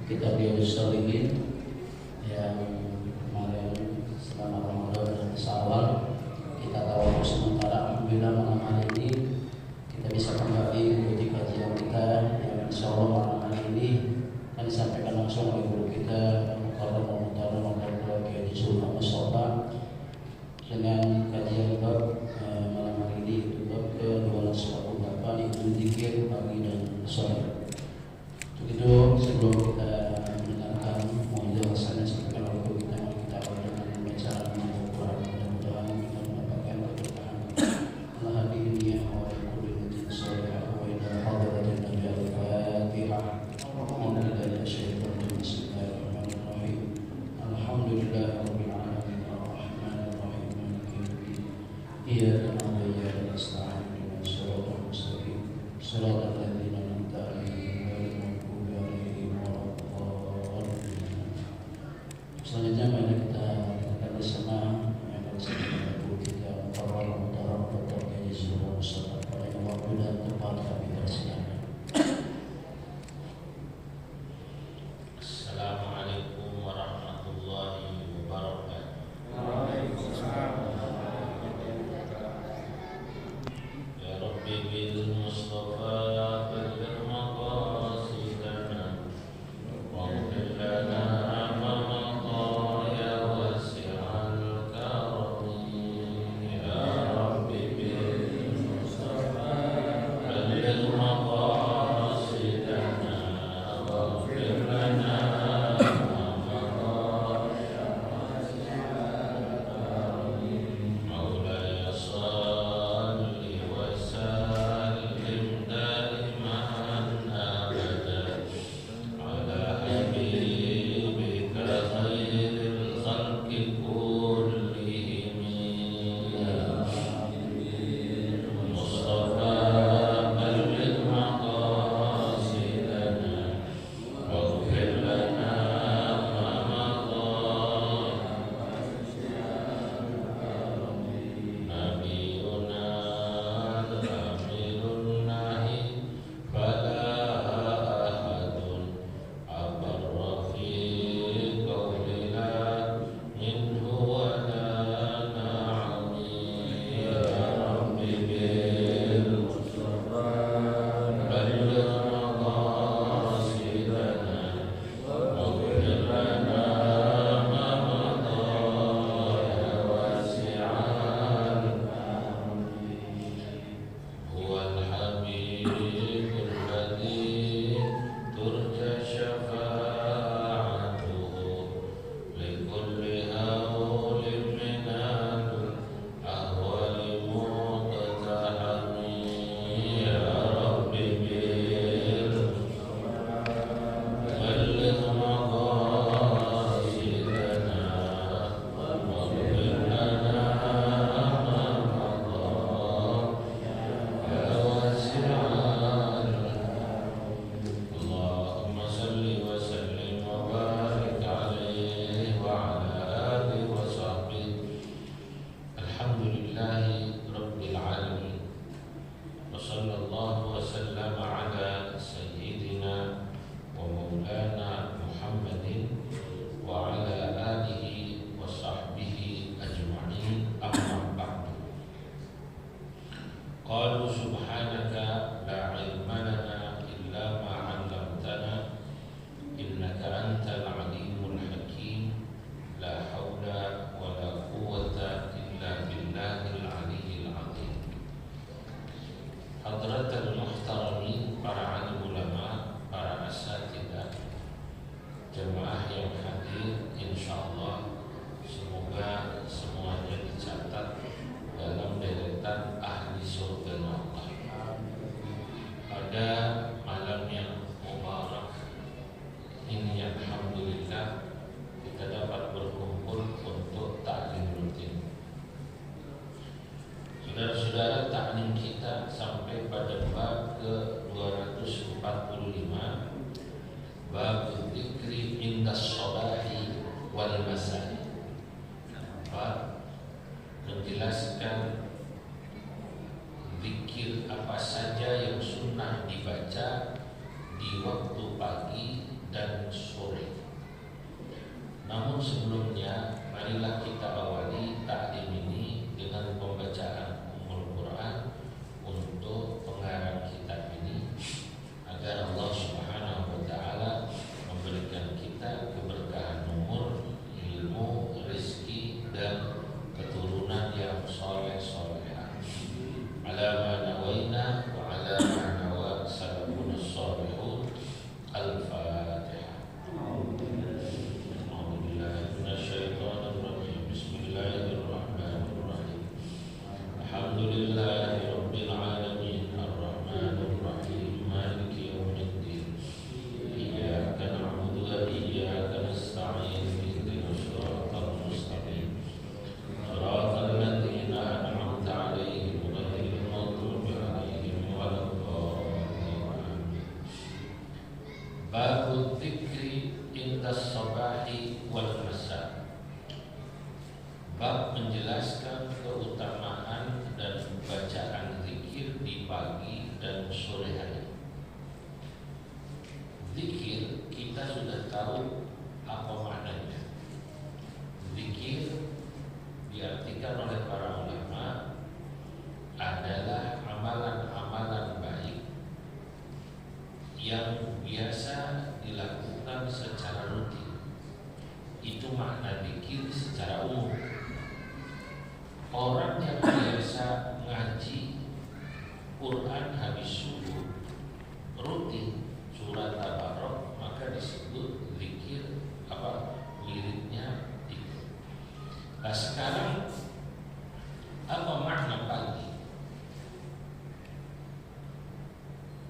kitab Riyadhus Shalihin yang kemarin selama Ramadan dan Syawal kita tahu sementara. Alhamdulillah malam hari ini kita bisa kembali mengikuti kajian kita yang insya Allah malam hari ini akan disampaikan langsung oleh guru kita Mukarram Kiai Sultan Mustafa dengan kajian bab malam hari ini, itu bab ke-248, itu zikir pagi dan sore. Untuk itu sebelum kita mendengarkan mauidhah hasanah disampaikan oleh guru kita, mari kita awali dengan bacaan Al-Quran. Mudah-mudahan kita mendapatkan keberkahan Allah hadi dunia wa kulli mutin salihah wa ila hadratin Nabi al-Fatihah. Alhamdulillah syaitanir bismillahirrahmanirrahim. Alhamdulillahirabbil alamin arrahmanir rahim maliki yaumiddin. Iyyaka na'budu wa iyyaka nasta'in ihdinas siratal mustaqim siratal ladzina an'amta 'alaihim ghairil maghdubi 'alaihim waladdallin. Selanjutnya mari kita dengarkan bersama yang akan disampaikan guru kita Mukarram Dr. Kiai Sultan Mustafa. Pada waktu dan tempat kami persilakan. Assalamualaikum warahmatullahi wabarakatuh. Waalaikumsalam. Ya Rabbi bil Mustafa balligh maqasidana waghfir lana ma madha ya wasi'al karim. Ya Rabbi bil Mustafa balligh maqasidana waghfir lana مولاي صل وسلم دائما أبدا على حبيبك خير الخلق كلهم يا مصطفى بلغ مقاصدنا واغفر لنا ما مضى نبينا الأمير النهي فلا أحد أبر في قولنا منه ولا نعمي. يا رب بالمصطفى بلغ مقاصدنا واغفر لنا ما مضى يا واسع هو الحبيب الذي ترجى شفاعته لكل هول من الأهوال مقتحم. يا رب بالمصطفى بلغ مقاصدنا واغفر لنا ما مضى يا واسع اللهم صل وسلم وبارك عليه وعلى آله وصحبه. الحمد لله رب العالمين وصلى الله وسلم على سيدنا ومولانا محمد وعلى آله وصحبه أجمعين. أما بعد قالوا سبحانك لا علم لنا إلا ما علمتنا إنك أنت العليم الحكيم. لا حول ولا قوة إلا بالله العلي العظيم. حضرة المحترمين para alim ulama, para asatidzah, jemaah yang hadir, insyaallah semoga semuanya dicatat dalam deretan ahli surga Allah. Pada malam yang mubarak ini, alhamdulillah kita dapat berkumpul untuk taklim rutin. Saudara-saudara, taklim kita sampai pada bab ke-245, bab dzikri indas shabahi wal masai. Bab menjelaskan zikir apa saja yang sunnah dibaca di waktu pagi dan sore. Namun sebelumnya, marilah kita awali taklim ini dengan pembacaan Ummul Quran untuk pengarang kitab ini, agar Allah Subhanahu wa Ta'ala memberikan kita keberkahan umur, ilmu, rezeki dan keturunan yang soleh-solehah. Ala ma nawaina wa ala ma nawa salafun salihun. Al-Fatihah. A'udzubillahi minasyaitonir rajim. Bismillahirrahmanirrahim. Alhamdulillahi rabbil alamin, arrahmanir rahim, maliki yaumiddin. Iyyaka na'budu wa iyyaka nasta'in. Ihdinas siratal mustaqim. Shiratal ladzina an'amta 'alaihim ghairil maghdubi 'alaihim waladdallin. Bab dzikri inda shabahi wal masa. Bab menjelaskan keutamaan dan bacaan zikir di pagi dan sore hari. Zikir kita sudah tahu apa maknanya. Zikir diartikan oleh para ulama adalah amalan-amalan baik yang biasa dilakukan secara rutin. Itu makna zikir secara umum. Orang yang biasa ngaji Quran habis subuh rutin surat Al-Baqarah, maka disebut zikir wiridnya itu. Nah, sekarang apa makna pagi?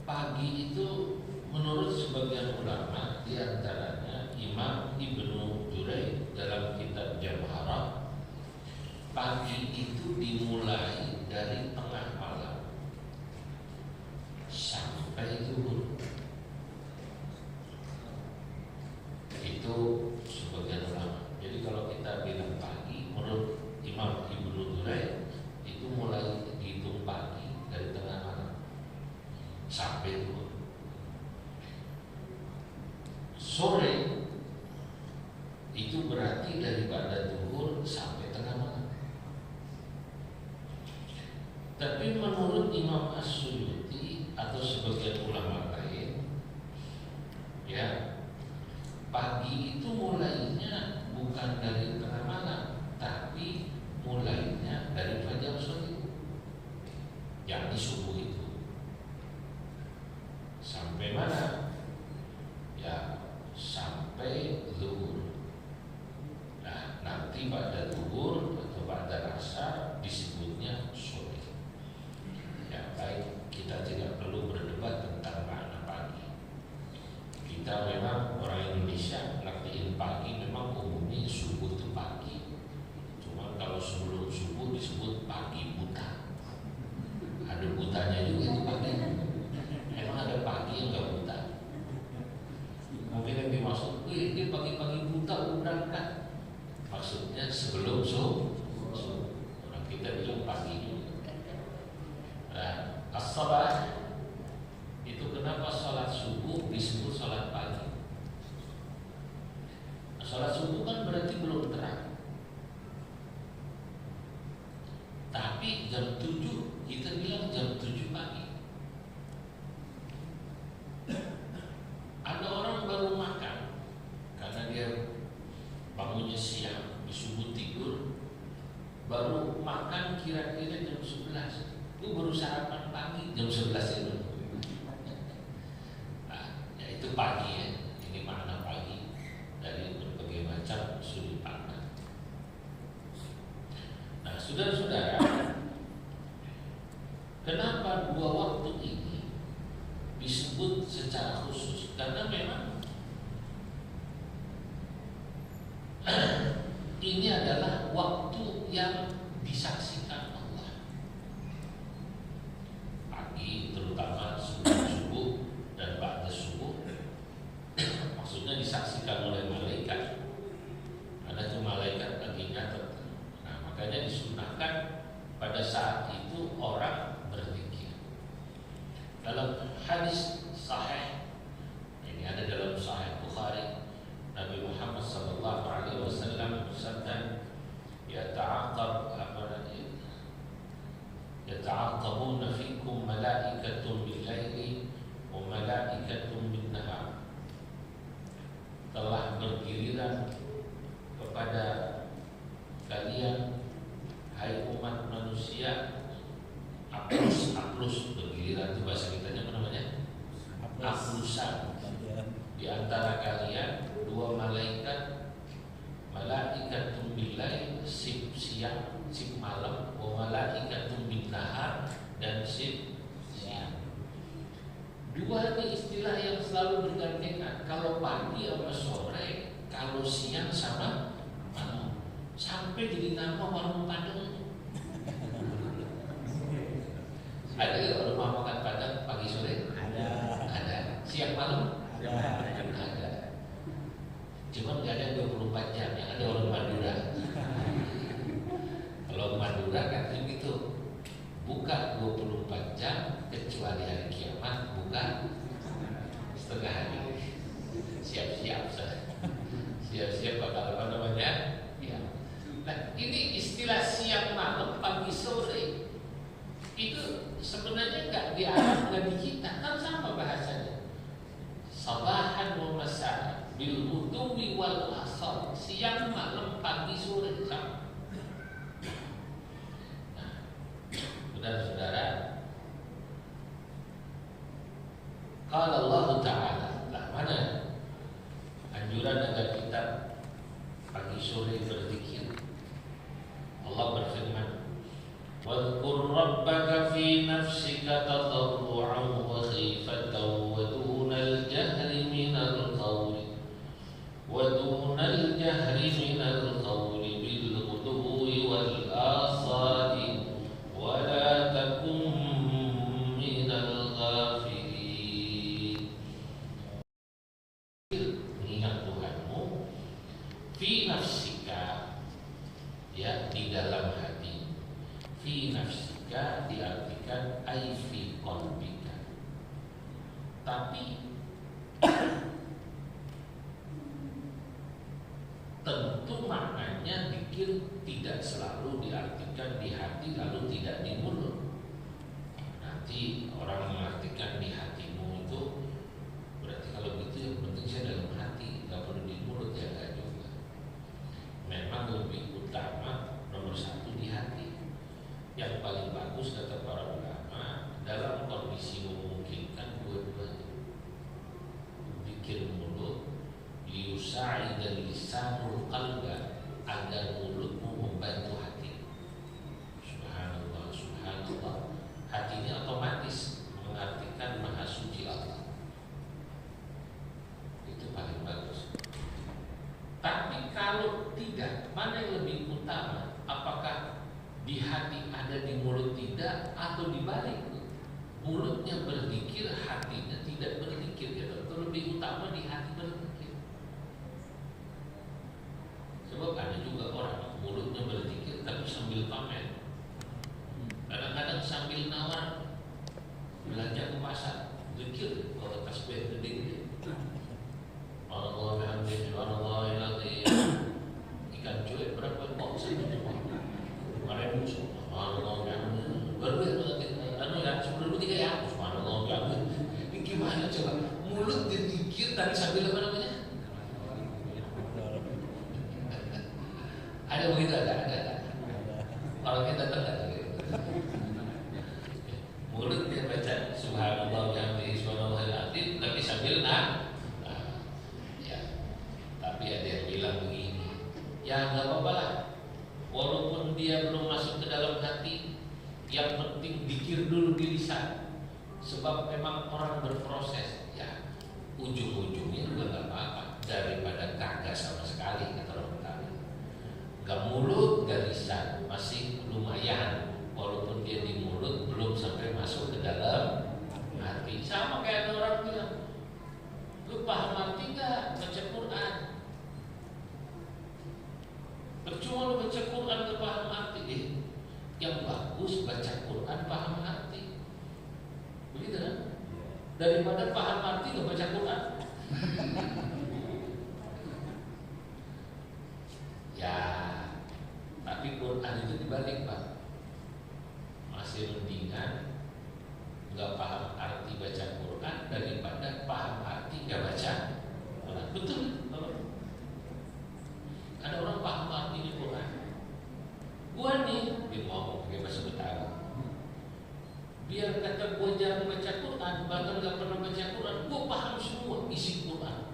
Pagi itu menurut sebagian ulama, di antaranya Imam Ibnu Jurayj dalam kitab Jamharah, pagi itu dimulai dari tengah malam sampai zuhur. Itu sebagian ulama. Jadi kalau kita bilang pagi, menurut Imam Ibnu Jurayj itu mulai dihitung pagi dari tengah malam sampai zuhur. Sore itu berarti daripada zuhur sampai tengah malam. Tapi menurut Imam As-Suyuti atau sebagian ulama lain, ya, pagi itu mulainya bukan dari tengah malam, tapi mulainya dari fajar sore, yakni subuh itu. Sampai mana? Ya, sampai zuhur. Nah, nanti pada zuhur atau pada asar disebutnya sore. Ya, baik, kita tidak perlu berdebat tentang makna pagi. Kita memang orang Indonesia ngertiin pagi, memang umumnya subuh itu pagi. Cuma kalau sebelum subuh disebut pagi buta. Ada butanya juga itu pagi. Emang ada pagi yang nggak buta? Mungkin yang dimaksud, ini pagi-pagi buta berangkat. Maksudnya sebelum subuh. Orang kita bilang pagi juga. Nah, as-salah itu kenapa sholat subuh disebut sholat pagi? Nah, sholat subuh kan berarti belum terang. Tapi jam 7 kita bilang jam 7 pagi. Ada orang baru makan karena dia bangunnya siang, di subuh tidur, baru makan kira-kira jam 11. Itu baru sarapan pagi jam 11 itu. Nah, ya itu pagi ya. Ini makna pagi dari berbagai macam sudut pandang. Nah, saudara-saudara, kenapa dua waktu ini disebut secara khusus? Karena memang ini adalah waktu yang disaksikan Allah. Pagi, terutama sebelum subuh dan ba'da subuh, maksudnya disaksikan oleh malaikat. Ada tuh malaikat lagi nyatet. Nah, makanya disunahkan pada saat itu orang berzikir. Dalam hadis sahih, ini ada dalam Sahih Bukhari di antara kalian dua malaikat, malaikatun billail, sip siang, sip malam, wa malaikatun bin nahar, dan sip siang. Dua ini istilah yang selalu bergandengan. Kalau pagi sama sore, kalau siang sama malam, sampai jadi nama warung Padang. Ada nggak rumah makan Padang pagi sore? Ada. Siang malam? Ada. Cuma nggak ada 24 jam, yang ada orang Madura. Kalau Madura kan begitu, buka 24 jam kecuali hari kiamat, buka setengah hari. Siap-siap, siap-siap bakal apa namanya? Ya. Nah, ini istilah siang malam, pagi sore itu sebenarnya nggak di Arab, nggak di kita, kan sama bahasanya. Sabahan wa masa bil ghuduwi wal asar, siang malam pagi sore sama. Nah, saudara-saudara, kalau Allah Ta'ala, lah mana anjuran agar kita pagi sore berzikir. Allah berfirman, واذكر ربك في نفسك تضرعا وخيفة ودون الجهر من القول بالغدو والآصال ولا تكن من الغافلين. Mengingat Tuhanmu fi nafsika, ya, di dalam hati. Fi nafsika diartikan ai fi qalbika. Tapi tentu maknanya zikir tidak selalu diartikan di hati lalu tidak di mulut. Nanti orang mengartikan di hatimu itu berarti kalau gitu yang penting saya dalam hati, nggak perlu di mulut, ya nggak juga. Memang lebih utama nomor satu di hati. Yang paling bagus kata para ulama dalam kondisi memungkinkan dua-duanya. Zikir mulut liusai dan lisanul qalba, agar mulutmu membantu hati. Subhanallah, subhanallah. Hatinya otomatis mengartikan maha suci Allah. Itu paling bagus. Tapi kalau tidak, mana yang lebih utama? Apakah di hati ada, di mulut tidak, atau dibalik? Mulutnya berzikir, hatinya tidak berzikir, ya tentu lebih utama di hati berzikir. Sebab ada juga orang mulutnya berzikir tapi sambil pamer, kadang-kadang sambil nawar, belanja ke pasar, zikir kalau tasbih gede-gede. Allah bihamdihi subhanallahil azim. Ikan cuek berapa kok satu kemarin subhanallah bihamdihi baru anu ya 10.000 ya subhanallah bihamdihi. Ini gimana coba? Mulut dikir tapi sambil apa namanya? Ada begitu, ada. Kalau kita datang gitu. Mulut dia baca subhanallah bihamdihi subhanallahil azim tapi sambil ya. Tapi ada yang bilang begini, ya nggak apa-apa lah, walaupun dia belum masuk ke dalam hati, yang penting zikir dulu di lisan. Sebab memang orang berproses, ya ujung-ujungnya juga nggak apa-apa daripada kagak sama sekali, kata orang Betawi. Nggak mulut, nggak lisan, masih lumayan. Walaupun dia di mulut belum sampai masuk ke dalam hati. Sama kayak ada orang bilang, lu paham arti nggak baca Quran? Percuma lu baca Quran gak paham arti. Yang bagus baca Quran paham arti. Begitu kan? Daripada paham arti gak baca Quran. Ya, tapi Quran itu dibalik, Pak. Masih mendingan gak paham arti baca Quran daripada paham arti gak baca Quran. Betul, Bapak? Ada orang paham arti di Quran. Gua nih, dia ngomong pakai bahasa Betawi. Biar kata gua jarang baca Quran, bahkan gak pernah baca Quran, gua paham semua isi Quran.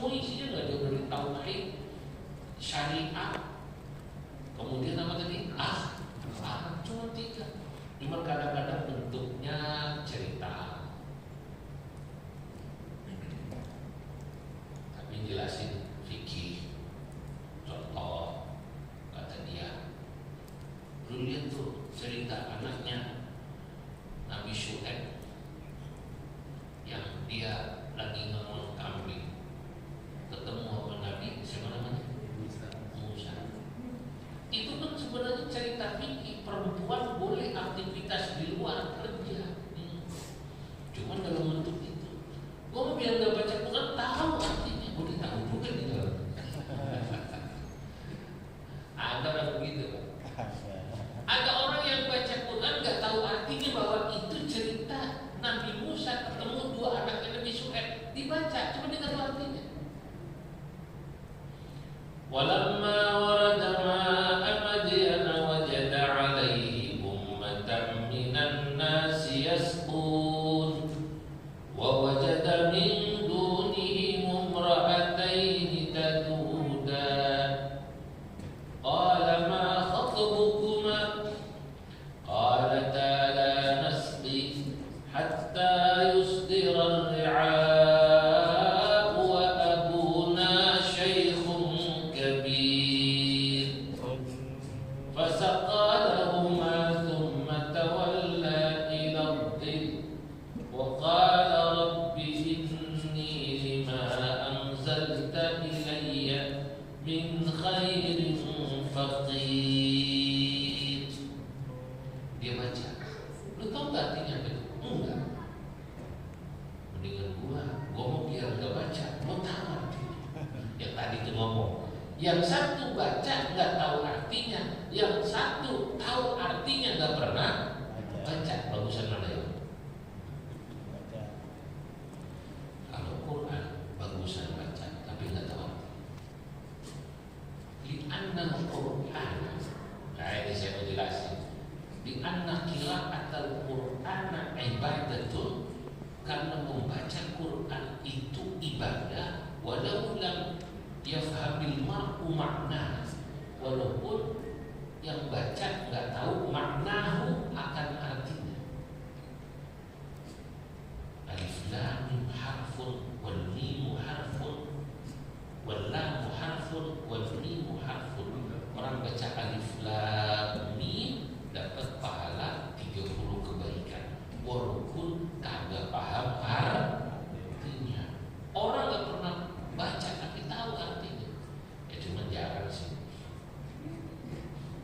semua isinya nggak jauh dari tauhid, syariat, kemudian apa tadi? Cuma 3. Cuma kadang-kadang bentuknya cerita. Tapi jelasin fikih. Contoh kata dia, lu lihat tuh cerita anaknya Nabi Syuaib yang dia lagi ngomong kambing, ketemu sama Nabi siapa namanya? Musa. Itu kan sebenarnya cerita fikih, perempuan boleh aktivitas di luar kerja. Cuman dalam bentuk itu. Gua biar nggak baca Quran tahu artinya, boleh tahu juga di dalam. Ada orang begitu, Pak. Ada orang yang baca Quran nggak tahu artinya bahwa itu cerita Nabi Musa ketemu 2 anaknya Nabi Syuaib, dibaca cuma dia nggak tahu artinya. Walamma warada ma'a Madyan wajada 'alaihi ummatan minan nasi yasqun wa wajada min dunihim imra'atayn tadudan qala ma khatbukuma qalata la nasqi hatta yusdira ar-ri'a dia baca. Lu tau gak artinya apa itu? Enggak. Mendingan gua mau biar gak baca, gua tahu artinya. Yang tadi itu ngomong, yang satu baca gak tahu artinya, yang satu tahu artinya gak pernah baca. Bagusan mana ya? Kalau Quran bagusan baca tapi gak tahu artinya. Li'anna Quran, nah ini saya mau jelasin. Li'anna qira'atul Qur'ana ibadatun, karena membaca Quran itu ibadah. Walau lam yafhamil mar'u makna, walaupun yang baca nggak tahu maknahu akan artinya. Alif lam mim harfun wal mim harfun wal lam harfun wal mim harfun. Orang baca alif lam mim dapat pahala 30 kebaikan walaupun kagak paham artinya. Orang gak pernah baca tapi tahu artinya, ya cuma jarang sih.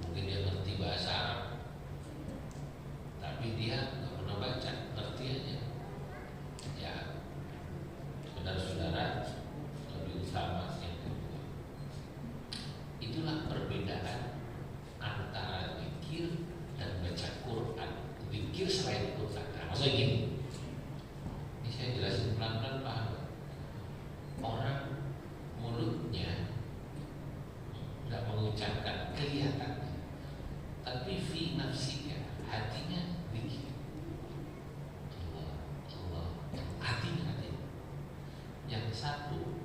Mungkin dia ngerti bahasa Arab tapi dia gak pernah baca, ngerti aja. Ya saudara-saudara, lebih utama yang kedua, itulah perbedaan antara zikir dan baca Quran. Zikir selain Quran. Nah, maksudnya gini, ini saya jelasin pelan-pelan paham. Orang mulutnya nggak mengucapkan kelihatannya, tapi fi nafsika, hatinya zikir. Allah, hatinya. Yang satu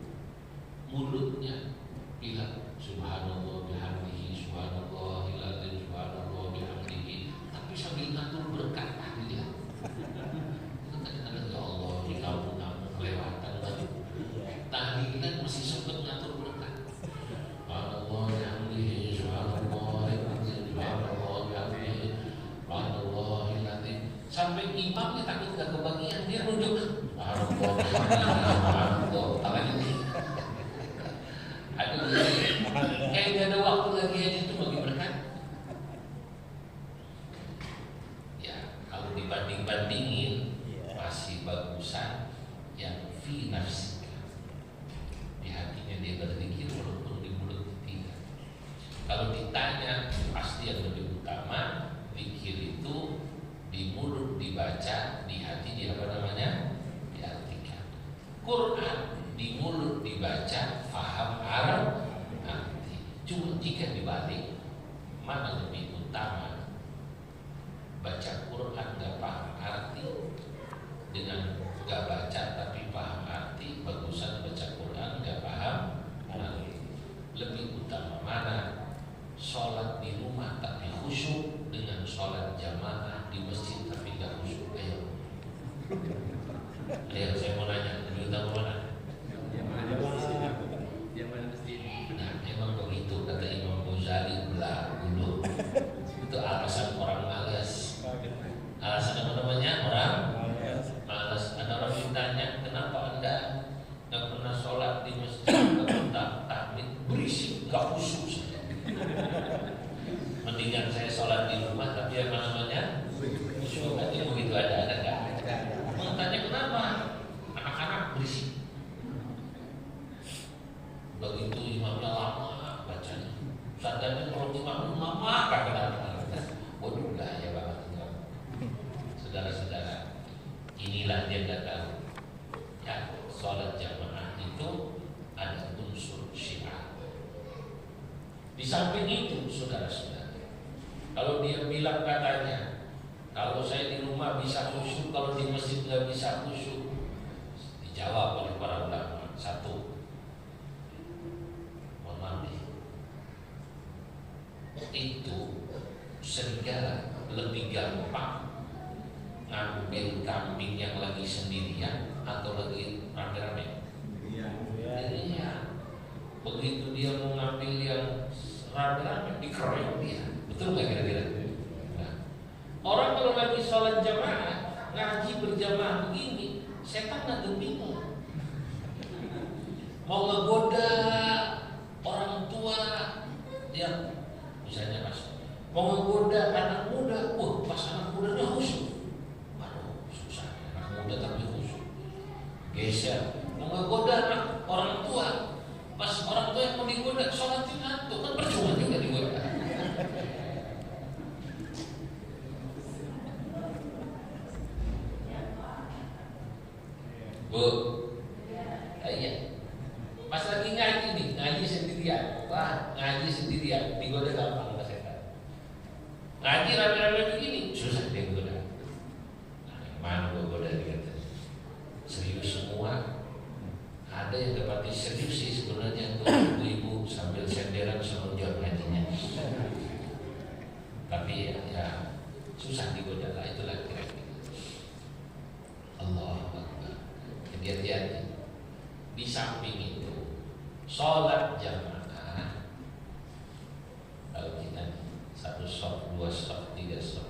mulutnya bilang subhanallah bihamdihi subhanallahil azim subhanallah bihamdihi, tapi sambil ngatur berkat tahlilan. Itu kadang-kadang ya Allah di kamu kelewatan tadi. Tahlilan masih sempat ngatur berkat. Subhanallah bihamdihi subhanallahil azim subhanallah bihamdihi subhanallahil azim. Sampai imamnya takut gak kebagian, dia nunjuk subhanallah subhanallah tangan ini. Aduh, kayak gak ada waktu lagi aja itu bagi berkat. Ya, kalau dibanding-bandingin masih bagusan yang fi nafsika, di hatinya dia berzikir walaupun di mulut tidak. Kalau ditanya pasti yang lebih utama zikir itu di mulut dibaca, di hati dia apa namanya? Diartikan. Quran di mulut dibaca, faham arti. Cuma jika dibalik, mana lebih utama? Baca Quran gak paham arti dengan gak baca tapi paham arti, bagusan baca Quran gak paham begitu imamnya lama bacanya, sadarnya kalau imam lama kadang-kadang, waduh gaya banget imam. Saudara-saudara, inilah dia nggak tahu ya, sholat jamaah itu ada unsur syiar. Di samping itu, saudara-saudara, kalau dia bilang katanya, kalau saya di rumah bisa khusyuk, kalau di masjid nggak bisa khusyuk, dijawab oleh para ulama, satu, mohon maaf nih, itu serigala lebih gampang ngambil kambing yang lagi sendirian atau lagi rame-rame. Iya. Begitu dia mau ngambil yang rame-rame, dikeroyok dia. Betul nggak kira-kira? Nah, orang kalau lagi sholat jamaah, ngaji berjamaah begini, setan agak bingung. Mau ngegoda orang tua yang misalnya pas mau ngegoda anak muda, wah pas anak mudanya khusyuk. Waduh, susah, anak muda tapi khusyuk. Geser, mau ngegoda anak orang tua, pas orang tua yang mau digoda, sholatin antum, kan percuma juga digoda. Bu, iya. Pas lagi ngaji nih, ngaji sendirian. Wah, ngaji sendirian, digoda gampang sama setan. Ngaji rame-rame begini, susah dia goda. Nah, yang mana gua goda dia? Serius semua. Ada yang dapati serius sih sebenarnya tuh ibu-ibu sambil senderan sama jawab ngajinya. Tapi ya susah digoda lah, itulah kira-kira. Allah Akbar. Hati-hati. Di samping itu, sholat jamaah, kalau kita satu shop, dua shop, tiga shop,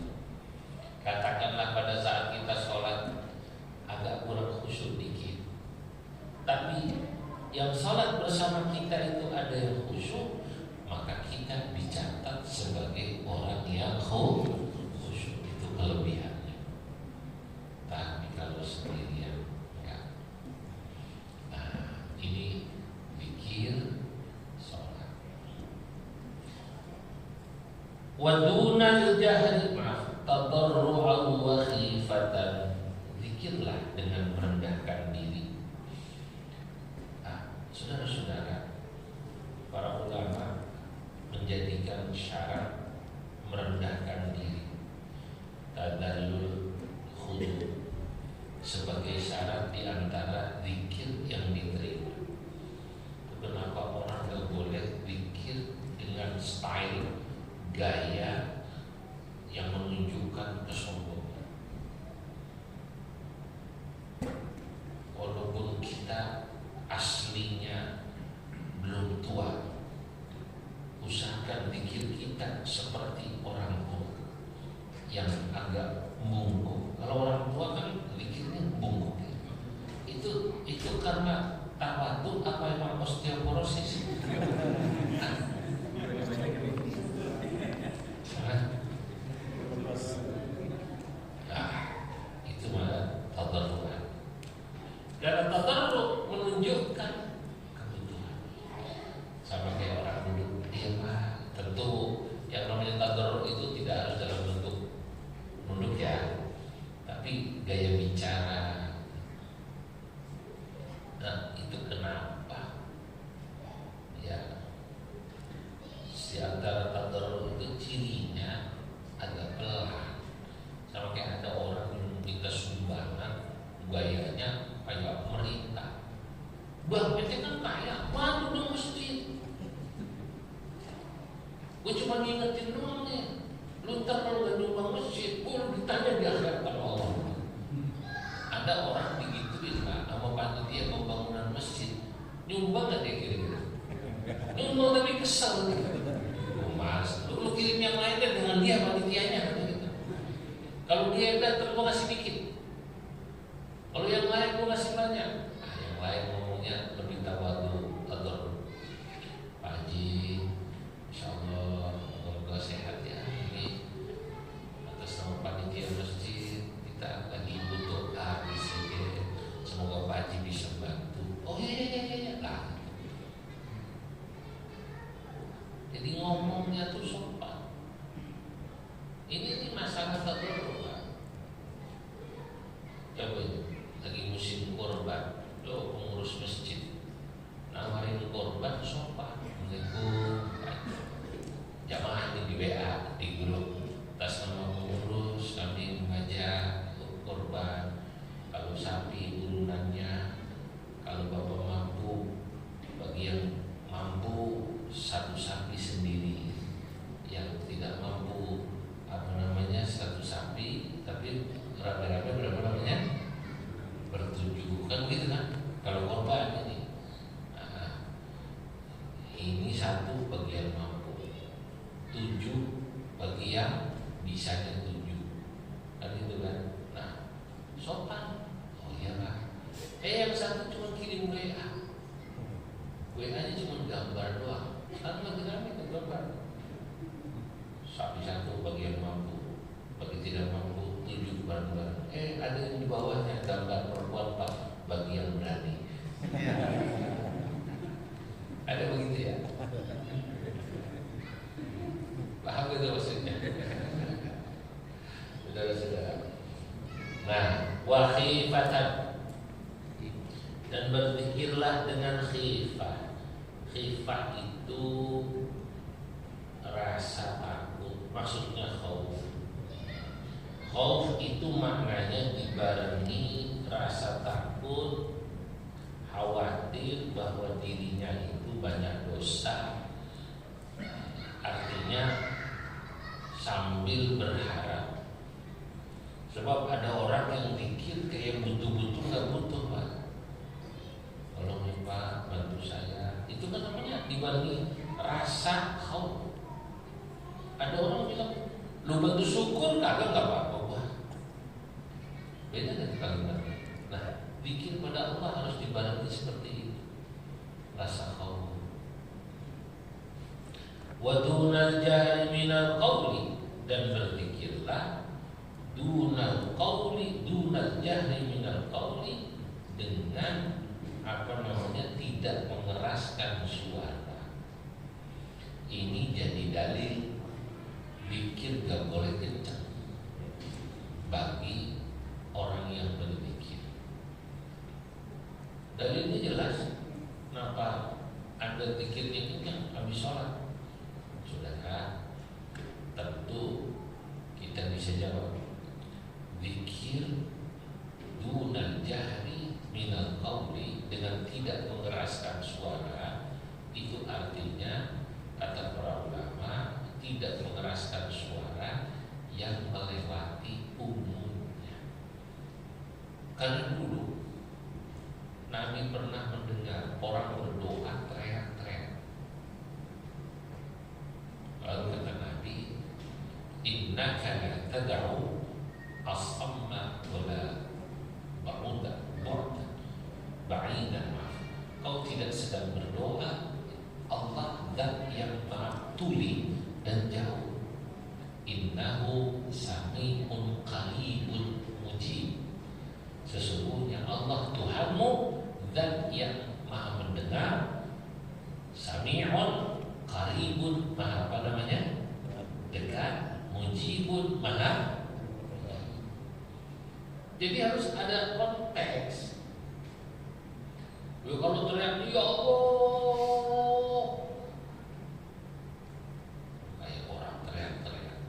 katakanlah pada saat kita sholat agak kurang khusyuk dikit, tapi yang sholat bersama kita itu ada yang khusyuk, maka kita dicatat sebagai orang yang khusyuk. Itu kelebihannya. Tapi kalau sendirian enggak. Nah, ini zikir sholat. Wa dunal jahri tadarru'an wa khifatan. Zikirlah dengan merendahkan diri. Nah, saudara-saudara, para ulama menjadikan syarat merendahkan diri, tadallul khudu, sebagai syarat di antara zikir yang diterima. Kenapa orang gak boleh zikir dengan style gaya yang menunjukkan kesombongan? Walaupun kita aslinya belum tua, usahakan zikir kita seperti orang tua yang agak bungkuk. Kalau orang tua kan zikirnya bungkuk. Itu karena tawadhu apa emang osteoporosis? Itu malah tadarruan. Dan tadarru menunjukkan kebutuhan. Sama kayak orang duduk diam. Tentu yang namanya tadarru itu tidak harus dalam bentuk nunduk ya, tapi gaya bicara. Nah, itu kenapa? Ya, di antara tadarru itu cirinya agak pelan. Sama kayak ada orang yang minta sumbangan, gayanya kayak merintah. Bang, ente kan kaya, bantu dong masjid. Gue cuma ngingetin doang nih. Lu ntar kalau gak nyumbang masjid, lu ditanya di akhirat sama Allah. Ada orang digituin lah sama panitia pembangunan masjid, nyumbang gak dia kira-kira? Nyumbang tapi kesel. Mas, lu kirim yang lain deh dengan dia panitianya gitu. Kalau dia datang gua ngasih dikit, kalau yang lain gua ngasih banyak. Nah, yang lain ngomongnya lebih tawadhu, tadarru. Pak Haji, insyaallah semoga sehat ya. Ini atas nama panitia masjid kita lagi butuh doa di sini. Semoga Pak Haji bisa bantu. Oh iya. Lah, Jadi ngomongnya tuh sopan. Ini masalah tak berubah. Coba ini lagi musim korban, lo pengurus masjid nawarin korban sopan, Assalamualaikum. Jamaah ini di WA, di grup atas nama pengurus kami mengajak korban. Kalau sapi urunannya, kalau bapak mampu, bagi yang mampu satu sapi sendiri, yang tidak mampu satu sapi, tapi rame-rame berapa namanya? Bertujuh, kan gitu kan? Kalau korban ini, ini satu bagi yang mampu, 7 bagi yang bisanya 7, kan gitu kan? Nah, sopan. Oh iyalah. Yang satu cuma kirim WA-nya cuma gambar doang. Kan lagi rame kan gambar. Sapi satu bagi yang mampu, bagi tidak mampu 7 bareng-bareng. Ada yang di bawahnya gambar perempuan Pak bagi yang berani. Ada begitu ya? Paham itu maksudnya? Saudara-saudara. Nah, wa khifatan, dan berzikirlah dengan khifah. Khifah itu rasa takut, maksudnya khauf. Khauf itu maknanya dibarengi rasa takut, khawatir bahwa dirinya itu banyak dosa. Artinya sambil berharap. Sebab ada orang yang pikir kayak butuh-butuh, nggak butuh Pak. Tolong ya Pak, bantu saya. Itu kan namanya dibarengi rasa khauf. Ada orang bilang, lu bantu syukur kagak, nggak apa-apa Pak. Beda dengan kalimatnya. Nah, pikir pada Allah harus dibarengi seperti ini, rasa khauf. Wa dunal jahri minal qawli, dan berzikirlah dunal qawli, dunal jahri minal qawli, dengan tidak mengeraskan suara. Ini jadi dalil zikir gak boleh kencang bagi orang yang berzikir. Dalilnya jelas. Kenapa Anda zikirnya kencang habis sholat? Saudara, tentu kita bisa jawab, zikir dunal jahri minal qawli, dengan tidak mengeraskan suara, itu artinya kata para ulama tidak mengeraskan suara yang melewati umumnya. Karena dulu Nabi pernah mendengar orang berdoa teriak-teriak. Lalu kata Nabi, innaka la tad'u as-samma wala ba'uda bu'da ba'idan. Kau tidak sedang berdoa Allah dan yang maha tuli dan jauh. Innahu sami'un qaribun mujib. Sesungguhnya Allah Tuhanmu dan yang maha mendengar, sami'un qaribun, maha apa namanya? Dekat, mujibun, maha. Jadi harus ada konteks. Kalau teriak ya Allah, kayak orang teriak-teriak.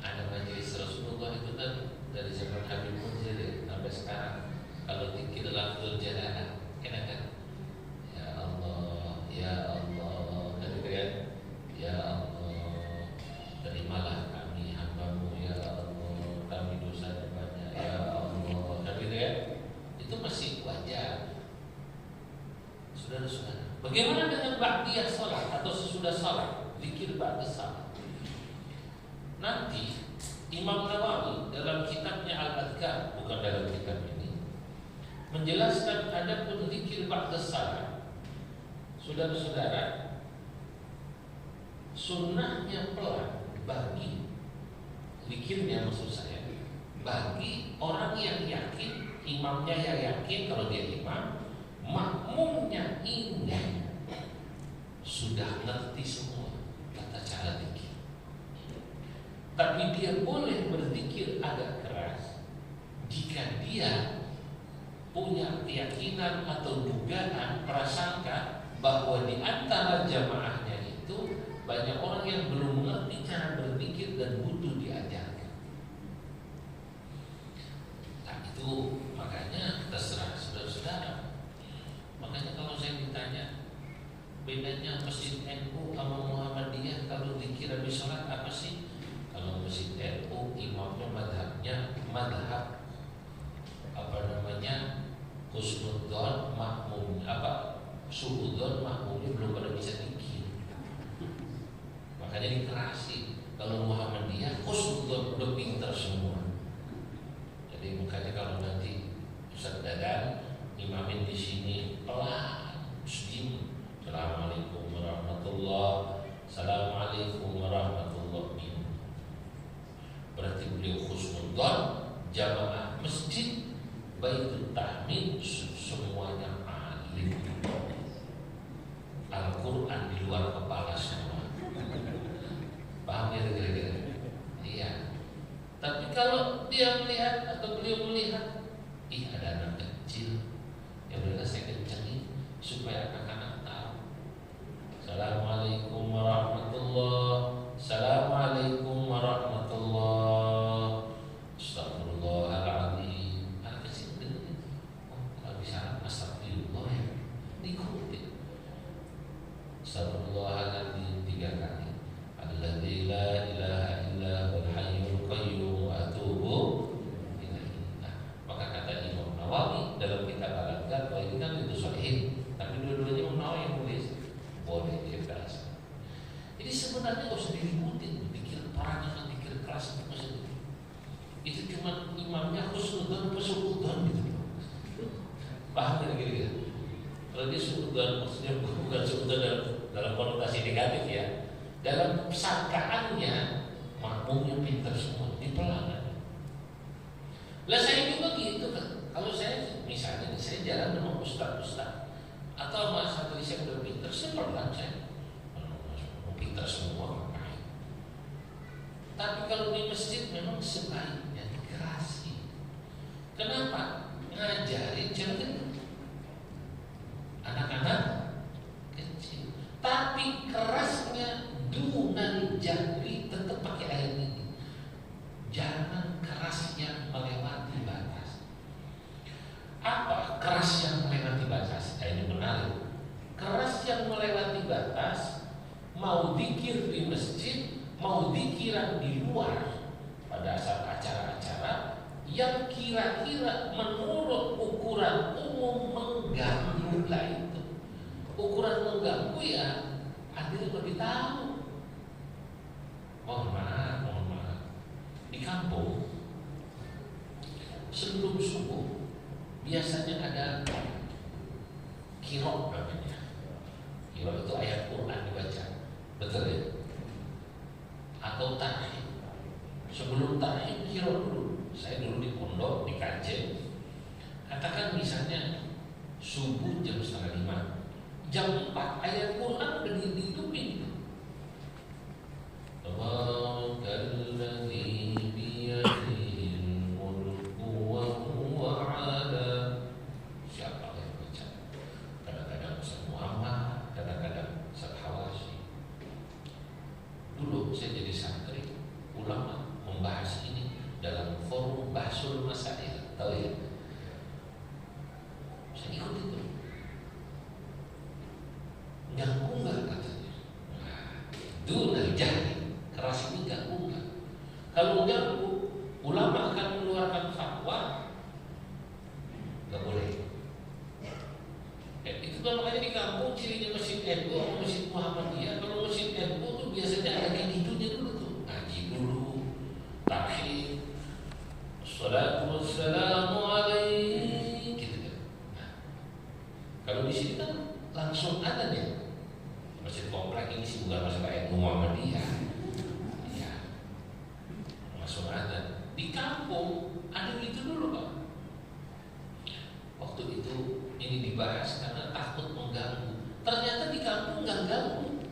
Ada majelis Rasulullah itu kan dari zaman Habib Munzir sampai sekarang. Kalau zikir lafzul jalalah, enak kan? Ya Allah, ya Allah, kan gitu kan? Ya Allah, terimalah kami hamba-Mu, ya Allah, kami dosanya banyak, ya Allah, kan gitu kan? Itu masih wajar. Saudara-saudara, bagaimana dengan ba'diyah salat atau sesudah salat, zikir ba'da salat? Nanti Imam Nawawi dalam kitabnya Al-Adhkar, bukan dalam kitab ini, menjelaskan ada pun zikir ba'da salat. Saudara-saudara, sunnahnya pelan bagi zikirnya, maksud saya, bagi orang yang yakin, imamnya yang yakin kalau dia imam, makmumnya ingin sudah ngerti semua tata cara zikir. Tapi dia boleh berzikir agak keras jika dia punya keyakinan atau dugaan, prasangka bahwa di antara jamaahnya itu banyak orang yang belum mengerti cara berzikir dan butuh diajarkan. Nah itu makanya terserah saudara-saudara. Makanya kalau saya ditanya bedanya Masjid NU sama Muhammadiyah kalau zikir habis sholat apa sih? Kalau Masjid NU imamnya madhab apa namanya husnudzon, makmum suudzon, makmumnya belum pada bisa zikir. Makanya dikerasi. Kalau Muhammadiyah husnudzon udah pintar semua. Jadi makanya kalau nanti Ustaz Dadan imamin di sini pelan, muslim. Assalamualaikum warahmatullahi, assalamualaikum warahmatullahi. Berarti beliau husnudzon, jamaah masjid Baitul Tahmid semuanya alim. Al-Quran di luar kepala semua. Paham ya kira-kira? Iya. Tapi kalau dia melihat atau beliau melihat, ada anak kecil, ya udah saya kencengin supaya anak-anak tahu. Assalamualaikum warahmatullahi, assalamualaikum warahmatullahi, astagfirullahaladzim. Anak kecil dengerin. Kalau bisa astagfirullah ya diikuti. Astagfirullahaladzim 3 kali. Alladzi la ilaha illa huwal hayyul qayyum wa atubu ilaihi. Maka kata Imam Nawawi dalam kitab Al-Adhkar, kalau ini kan itu sahih, tapi dua-duanya Imam Nawawi yang tulis boleh dibahas. Jadi sebenarnya nggak usah diributin, pikir perang dengan pikir keras itu maksudnya. Itu cuma imamnya husnudzon atau suudzon gitu. Paham kan kira-kira? Kalau dia suudzon maksudnya bukan suudzon dalam konotasi negatif ya. Dalam sangkaannya makmumnya pintar semua, dipelan. Lah saya juga gitu kan. Kalau saya misalnya saya jalan dengan ustaz atau mas santri saya udah pintar, saya pelan saya. Pintar semua ngapain? Tapi kalau di masjid memang sebaiknya dikerasi. Kenapa? Ngajarin jangan anak-anak kecil. Tapi kerasnya dunal jahri, tetap pakai ayat ini. Jangan keras yang melewati batas. Apa keras yang melewati batas? Ini menarik. Keras yang melewati batas, mau zikir di masjid, mau zikiran di luar pada saat acara-acara yang kira-kira menurut ukuran umum mengganggu lah itu. Ukuran mengganggu ya akhirnya lebih tahu. Mohon maaf. Di kampung sebelum subuh biasanya ada qiraat namanya. Qiraat itu ayat Quran dibaca. Betul ya? Atau tarhib. Sebelum tarhib qiraat dulu. Saya dulu di pondok di Kajen. Katakan misalnya subuh jam 4:30. Jam 4 ayat Quran udah dihidupin. Tabarakallazii biyadihil mulku wa huwa ala. Siapa yang baca? Kadang-kadang Ustaz Muhammad, kadang-kadang Ustaz Hawasi. Dulu saya jadi santri, ulama membahas ini dalam forum Bahsul Masail, tahu ya? Saya ikut itu. Ganggu nggak katanya? Dunal jahri, keras ini ganggu nggak? Kalau ganggu, ulama akan mengeluarkan fatwa, nggak boleh. Itu kan makanya di kampung cirinya Masjid NU atau Masjid Muhammadiyah. Kalau Masjid NU tuh biasanya ada kayak gitunya dulu tuh, ngaji dulu, takhir, salatu wassalamu alaihi, gitu kan. Nah, kalau di sini kan langsung ada nih. Masjid komplek ini sih bukan masjid NU Muhammadiyah. Ya, langsung ada. Di kampung ada gitu dulu Pak. Waktu itu ini dibahas karena takut mengganggu. Ternyata di kampung nggak gabung,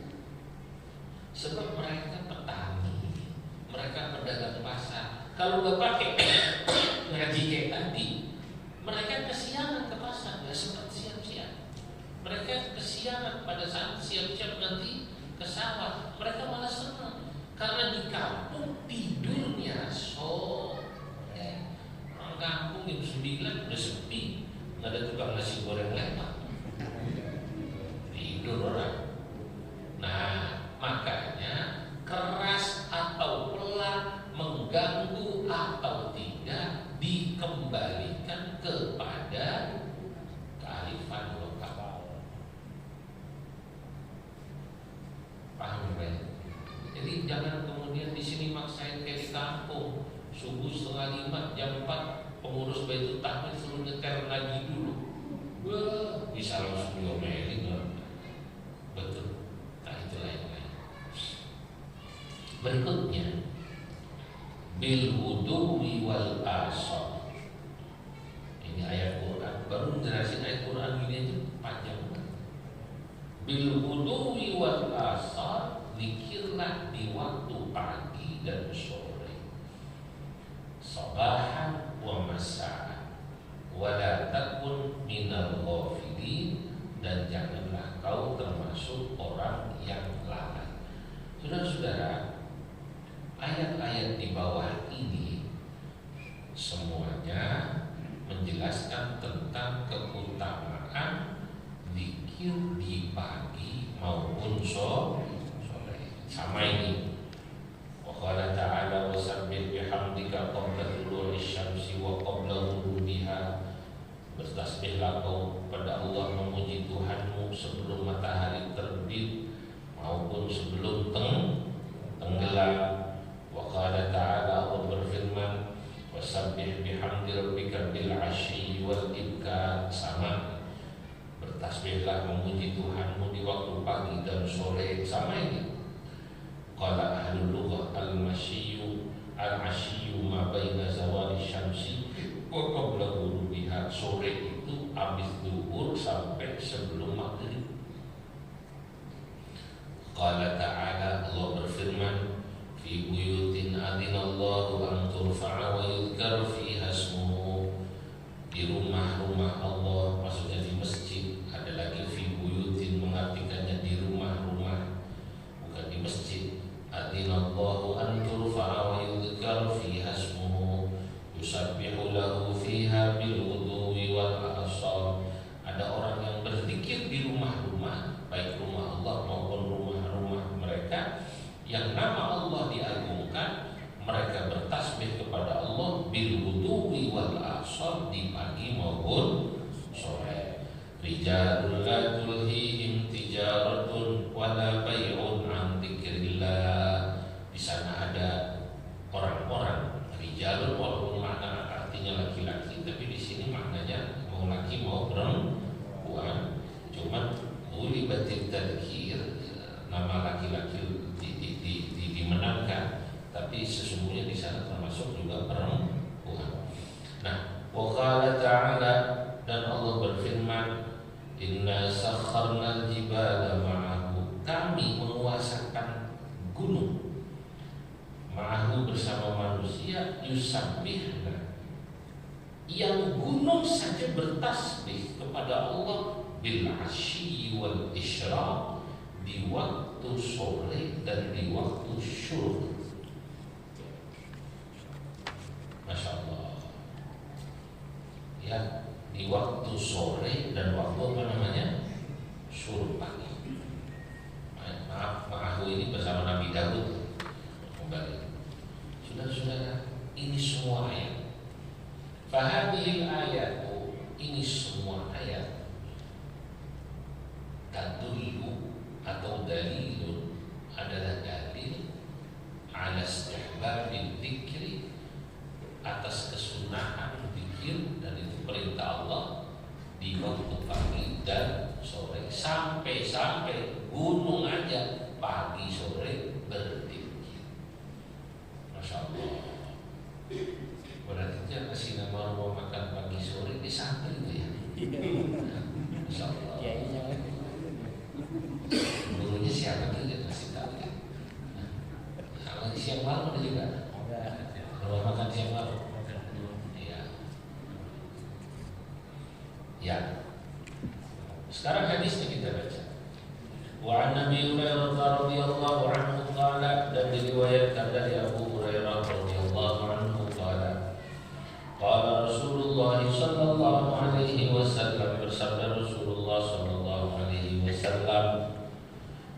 sebab mereka petani, mereka pedagang pasar. Kalau nggak pakai ngaji kayak tadi, mereka kesiangan ke pasar, nggak sempat siap-siap. Mereka kesiangan pada saat siap-siap nanti ke sawah. Mereka malah senang karena di kampung tidurnya sore. Orang kampung jam 9 udah sepi, nggak ada tukang nasi goreng lewat, tidur orang. Nah, makanya keras atau pelan, mengganggu atau tidak, dikembalikan kepada kearifan lokal. Paham ya? Jadi jangan kemudian di sini maksain kayak di kampung, subuh 4:30, jam 4 pengurus Baitul Tahmid suruh nyetel ngaji dulu. Wah, bisa langsung diomelin kan? Betul. Nah, itu lain-lain. Berikutnya, bil wudu'i wal asar. Ini ayat Quran. Baru jelasin ayat Quran ini aja panjang banget. Bil wudu'i wal asar, zikirlah di waktu pagi dan sore, sabahan wa masa'an, wala takun minal ghafilin, dan janganlah kau termasuk orang yang lalai. Saudara-saudara, ayat-ayat di bawah ini semuanya menjelaskan tentang keutamaan zikir di pagi maupun sore. Sama ini. Wa qala ta'ala wasabbih bihamdika qabla tulu'i syamsi wa qabla ghurubiha. Bertasbihlah kau pada Allah, memuji Tuhanmu sebelum matahari terbit maupun sebelum tenggelam. Wa qala ta'ala, Allah berfirman, wasabbih bihamdi rabbika bil 'ashyi wal ibkar. Sama, bertasbihlah memuji Tuhanmu di waktu pagi dan sore. Sama ini. Qala ahlul lughah al-masyiyu al-'ashyu ma baina zawali syamsi wa qabla ghurubiha. Sore itu habis zuhur sampai sebelum maghrib. Qala ta'ala, Allah berfirman, fi buyutin adinallahu an turfa'a wa yudhkar fiha ismuhu. Di rumah-rumah Allah, maksudnya di masjid. Ada lagi fi buyutin, mengartikannya di rumah-rumah, bukan di masjid. Adinallahu an turfa'a wa yudhkar fiha ismuhu yusabbihu lahu fiha bil ghuduwi wal asal. Ada orang yang berzikir di rumah-rumah, baik rumah Allah maupun rumah-rumah mereka, yang nama Allah diagungkan. Mereka bertasbih kepada Allah bil ghuduwi wal asal, di pagi maupun sore. Rijalul la tulhihim tijaratun wala bai'un an dzikrillah. Di sana ada orang-orang, rijalun walaupun makna artinya laki-laki, tapi di sini maknanya mau laki mau perempuan. Cuman ulibatil tadzkir, nama laki-laki dimenangkan, tapi sesungguhnya di sana termasuk juga perempuan. Nah, wa qala ta'ala, dan Allah berfirman, inna sakharna al-jibala ma'ahu. Kami menguasakan gunung ma'ahu, bersama manusia, yusabbihna, yang gunung saja bertasbih kepada Allah bil 'ashyi wal isyraq, di waktu sore dan di waktu syuruk. Masya Allah. Ya, di waktu sore dan waktu apa namanya? Syuruk pagi. Maaf, ma'ahu ini bersama Nabi Daud. Kembali. Saudara-saudara, ini semua ayat. Fahadhil ayatu, ini semua ayat, tadullu atau dalilun, adalah dalil ala istihbabil dzikri, atas kesunahan zikir, dan itu perintah Allah di waktu pagi dan sore. Sampai gunung aja pagi sore berzikir. Masya Allah. Berarti dia kasih nama rumah makan pagi sore di santri itu ya. Masya Allah. siang malam ada juga? Rumah makan siang malam. Iya. Ya. Sekarang hadisnya kita baca. Wa an Nabi Hurairah radhiyallahu anhu qala, dan diriwayatkan dari Abu Hurairah radhiyallahu anhu qala, qala Rasulullah sallallahu alaihi wasallam, bersabda Rasulullah sallallahu alaihi wasallam,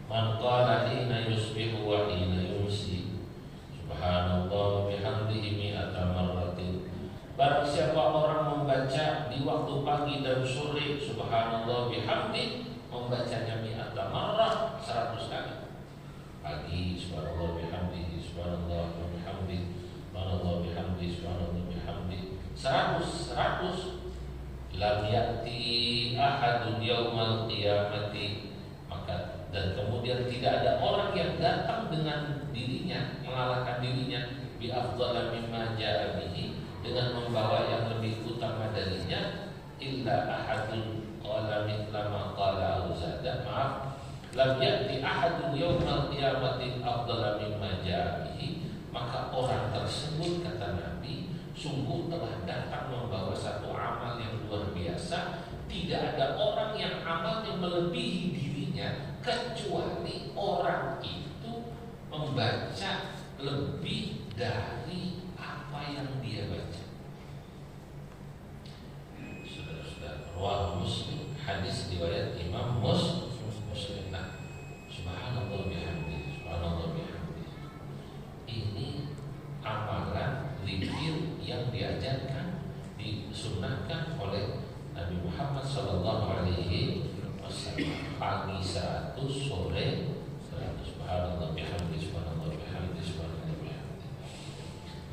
man qala hina yusbihu wa hina yumsi subhanallah bihamdihi mi'ata marratin, barang siapa orang membaca di waktu pagi dan sore subhanallah bihamdi, membacanya mi'ata marrah 100 kali. Pagi subhanallah bihamdi, subhanallah bihamdi, subhanallah bihamdi, subhanallah bihamdi 100. Lam ya'ti ahadun yaumal qiyamati, maka dan kemudian tidak ada orang yang datang dengan dirinya, mengalahkan dirinya bi afdhala mimma ja'a bihi, dengan membawa yang lebih utama darinya, illa ahadun qala mithla ma qala auzada, maaf, lam ya'ti ahadun yaumal qiyamati afdhala mimma ja'a bihi, maka orang tersebut, kata Nabi, sungguh telah datang membawa satu amal yang luar biasa. Tidak ada orang yang amalnya melebihi dirinya, kecuali orang itu membaca lebih dari apa yang dia baca. Saudara-saudara, riwayat Muslim, hadis riwayat Imam Muslim. Nah, subhanallah bihamdi, subhanallah bihamdi, ini amalan zikir yang diajarkan, disunnahkan oleh Nabi Muhammad sallallahu alaihi wasallam. Pagi 100, sore 100. Subhanallah bihamdi, subhanallah bihamdi, subhanallah bihamdi.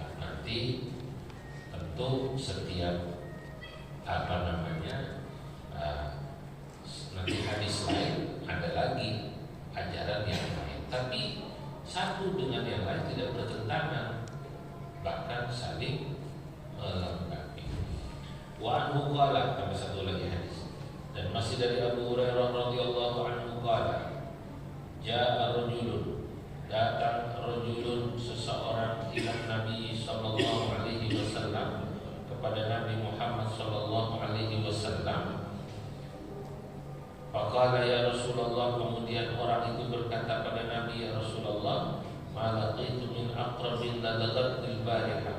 Nah, nanti tentu setiap nanti hadis lain ada lagi ajaran yang lain, tapi satu dengan yang lain tidak bertentangan, bahkan saling melengkapi. Wa anhu qala, tambah satu lagi hadis, dan masih dari Abu Hurairah radhiyallahu anhu qala, ja'a rajulun, datang rajulun, seseorang, ila Nabi sallallahu alaihi wasallam, kepada Nabi Muhammad sallallahu alaihi wasallam. Faqala ya Rasulullah, kemudian orang itu berkata pada Nabi, ya Rasulullah, ma laqitu min aqrabin ladaghatil bariha.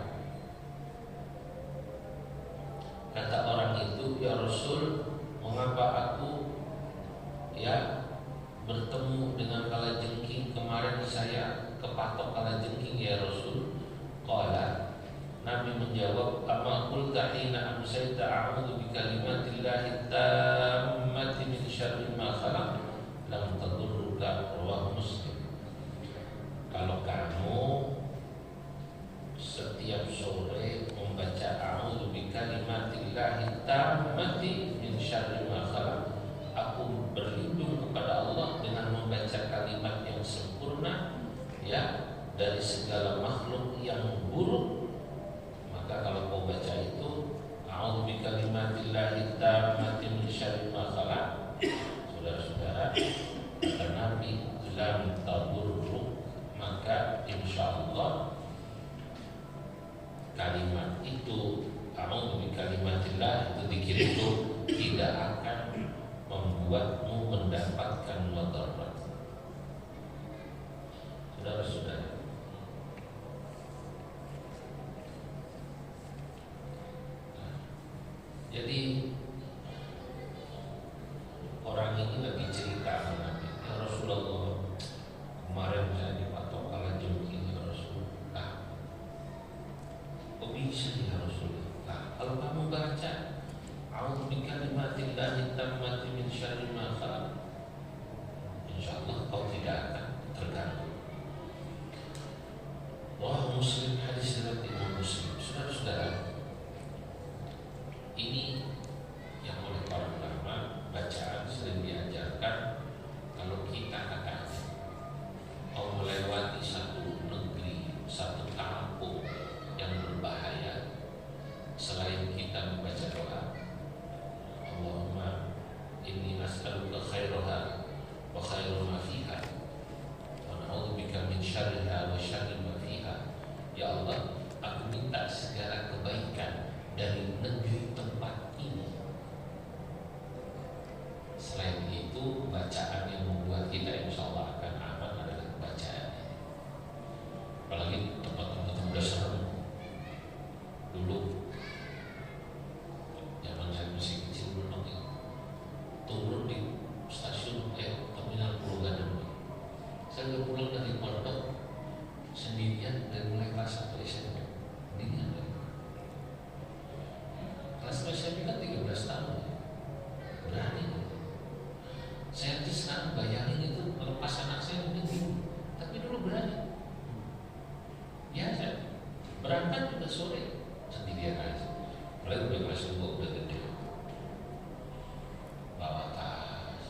Kata orang itu, ya Rasul, mengapa aku bertemu dengan kalajengking kemarin, saya kepatok kalajengking ya Rasul. Qala, Nabi menjawab, amma qulta hina amsayta a'udzu bi kalimatillahi tammati min syarri ma khalaq lam tadurruka, rawahu Muslim. Kalau kamu setiap sore membaca a'udzu bi kalimatillahi tammati min syarri ma khalaq, aku berlindung kepada Allah dengan membaca kalimat yang sempurna dari segala makhluk yang buruk. Maka kalau kau baca itu, a'udzu bi kalimatillahi tammati min syarri ma khalaq, saudara-saudara, kata Nabi, lam tadurruk, maka insyaallah kalimat itu, a'udzu bi kalimatillah, itu zikir itu tidak akan membuatmu mendapatkan madarat. Saudara-saudara, jadi orang ini lagi cerita sama Nabi, ya Rasulullah, kemarin saya dipatok kalajengking ya Rasulullah. Kok bisa ya Rasulullah? Kalau kamu baca a'udzu bi kalimatillahi tammati min syarri ma khalaq, insyaallah kau tidak akan terganggu. Wah, Muslim, hadis riwayat Imam Muslim. Saudara-saudara, ini yang oleh para ulama bacaan sering diajarkan. Kalau kita katanya mau melewati satu negeri, satu kampung yang berbahaya, selain kita membaca doa, Allahumma inni as'aluka khairaha wa khairu ma fiha wa na'udzubika min syarriha wa syarri ma fiha, Ya Allah, aku minta segala kebaikan dari negeri tempat ini. Selain itu, bacaan yang membuat kita insya Allah akan aman adalah bacaan ini. Apalagi tempat-tempat udah serem. Dulu zaman saya masih kecil belum turun di stasiun terminal Pulau Gadung. Saya udah pulang dari pondok sendirian dari mulai kelas 1 SMP. Sendirian. Kelas 1 SMP kan 13 tahun. Berani. Saya aja sekarang bayangin itu melepas anak saya mungkin bingung. Tapi dulu berani. Ya saya berangkat juga sore sendirian aja. Mulai udah kelas 2 udah gede. Bawa tas.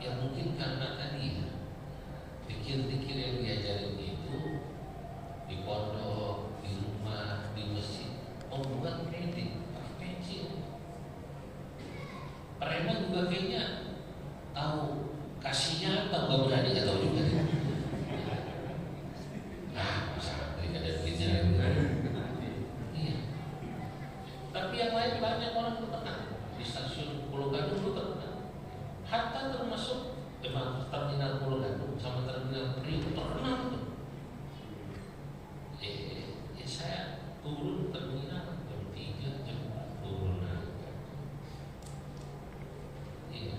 Ya mungkin karena tadi pikir-pikir yang diajarin itu di pondok, di rumah, di masjid membuat pede, pakai pensil. Preman juga kayaknya tahu kasihnya atau nggak berani, nggak tahu juga. Nah, masa mereka ada duitnya gitu. Iya. Tapi yang lain banyak orang tuh tenang di stasiun Pulau Gadung tuh tenang. Hatta termasuk terminal Pulau Gadung sama terminal Priok terkenal tuh. Saya turun terminal jam 3 jam 4 turun aja. Iya.